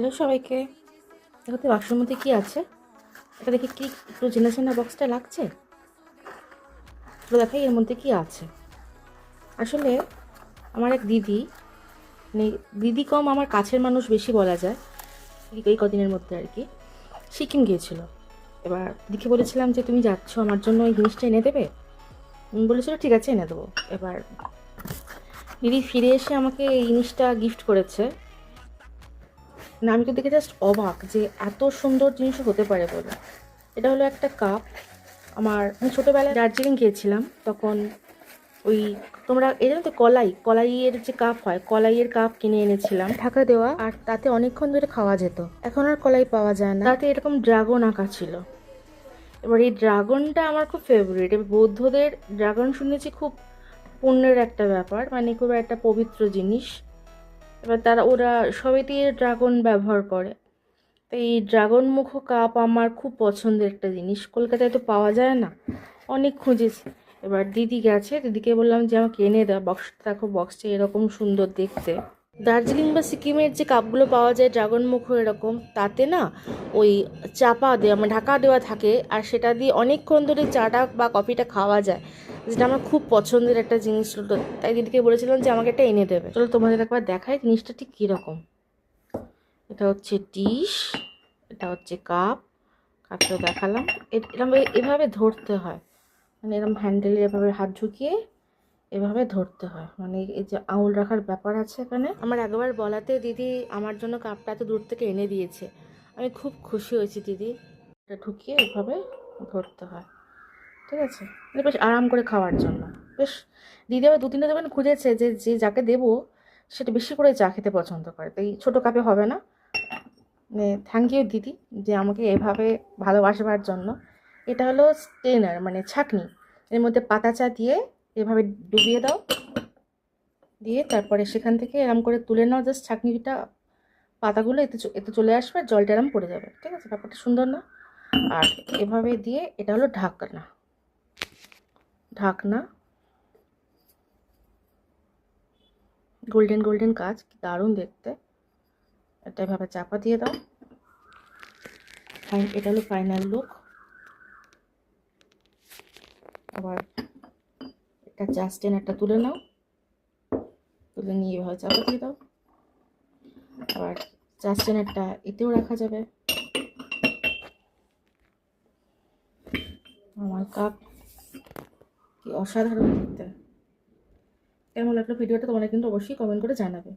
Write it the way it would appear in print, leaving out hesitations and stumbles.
Hello সবাইকে। দেখো তো বাক্সের মধ্যে কী আছে, এটা দেখে কি একটু চেনা চেনা বক্সটা লাগছে? তো দেখাই এর মধ্যে কী আছে। আসলে আমার এক দিদি, মানে দিদি কম আমার কাছের মানুষ বেশি বলা যায়, এই কদিনের মধ্যে আর কি সিকিম গিয়েছিল। এবার দিদিকে বলেছিলাম যে তুমি যাচ্ছ আমার জন্য এই জিনিসটা এনে দেবে। বলেছিল ঠিক আছে এনে দেবো। এবার দিদি ফিরে এসে আমাকে এই জিনিসটা গিফট করেছে। না আমি তো দেখে জাস্ট অবাক যে এত সুন্দর জিনিস হতে পারে বলে। এটা হলো একটা কাপ। আমি ছোটোবেলায় দার্জিলিং গিয়েছিলাম, তখন ওই তোমরা এই জানো তো কলাইয়ের যে কাপ হয়, কলাইয়ের কাপ কিনে এনেছিলাম, ঢাকা দেওয়া, আর তাতে অনেকক্ষণ ধরে খাওয়া যেত। এখন আর কলাই পাওয়া যায় না। তাতে এরকম ড্রাগন আঁকা ছিল। এবার এই ড্রাগনটা আমার খুব ফেভারিট। এবার বৌদ্ধদের ড্রাগন শুনেছি খুব পুণ্যের একটা ব্যাপার, মানে খুব একটা পবিত্র জিনিস। এবার ওরা সবেতেই ড্রাগন ব্যবহার করে। তো এই ড্রাগন মুখো কাপ আমার খুব পছন্দের একটা জিনিস, কলকাতায় তো পাওয়া যায় না, অনেক খুঁজেছি। এবার দিদি গেছে, দিদিকে বললাম যে আমাকে এনে দাও বক্সটা। দেখো বক্সটা এরকম সুন্দর দেখতে। দার্জিলিং বা সিকিমের যে কাপগুলো পাওয়া যায় ড্রাগন মুখো এরকম, তাতে না ওই চাপা দেওয়া মানে ঢাকা দেওয়া থাকে, আর সেটা দিয়ে অনেকক্ষণ ধরে চাটা বা কফিটা খাওয়া যায়, যেটা আমার খুব পছন্দের একটা জিনিস ছিল। তাই দিদিকে বলেছিলাম যে আমাকে এটা এনে দেবে। চলো তোমাদের একবার দেখাই জিনিসটা ঠিক কীরকম। এটা হচ্ছে ডিশ, এটা হচ্ছে কাপ। কাপটা দেখালাম। এরকম এভাবে ধরতে হয়, মানে এরকম হ্যান্ডেলে এভাবে হাত ঢুকিয়ে এভাবে ধরতে হয়, মানে এই যে আঙুল রাখার ব্যাপার আছে এখানে। আমার একবার বলাতে দিদি আমার জন্য কাপটা এত দূর থেকে এনে দিয়েছে। আমি খুব খুশি হয়েছি। দিদি এটা ঢুকিয়ে এভাবে ধরতে হয়, ঠিক আছে, মানে বেশ আরাম করে খাওয়ার জন্য। বেশ দিদি আবার 2-3টা দোকান খুঁজেছে যে যে যাকে দেবো সেটা বেশি করে চা খেতে পছন্দ করে, তাই ছোটো কাপে হবে না। মানে থ্যাংক ইউ দিদি যে আমাকে এভাবে ভালোবাসবার জন্য। এটা হলো স্টেনার, মানে ছাঁকনি। এর মধ্যে পাতা চা দিয়ে এভাবে ডুবিয়ে দাও, দিয়ে তারপরে সেখান থেকে এরম করে তুলে নাও। জাস্ট ছাঁকনিটা পাতাগুলো এতে এতে চলে আসবে, আর জলটা এরম পড়ে যাবে, ঠিক আছে, ব্যাপারটা সুন্দর না? আর এভাবে দিয়ে এটা হলো ঢাকনা। ঢাকনা গোল্ডেন গোল্ডেন কাজ, কি দারুণ দেখতে। এটা এভাবে চাপা দিয়ে দাও। এটা হলো ফাইনাল লুক। আবার একটা চা স্টেন একটা তুলে নাও, তুলে নিয়ে এভাবে চাপা দিয়ে দাও। আবার চা স্টেনারটা এতেও রাখা যাবে। আমার কাপ কি অসাধারণ দেখতে। কেমন লাগলো ভিডিওটা তোমাদের কিন্তু অবশ্যই কমেন্ট করে জানাবে।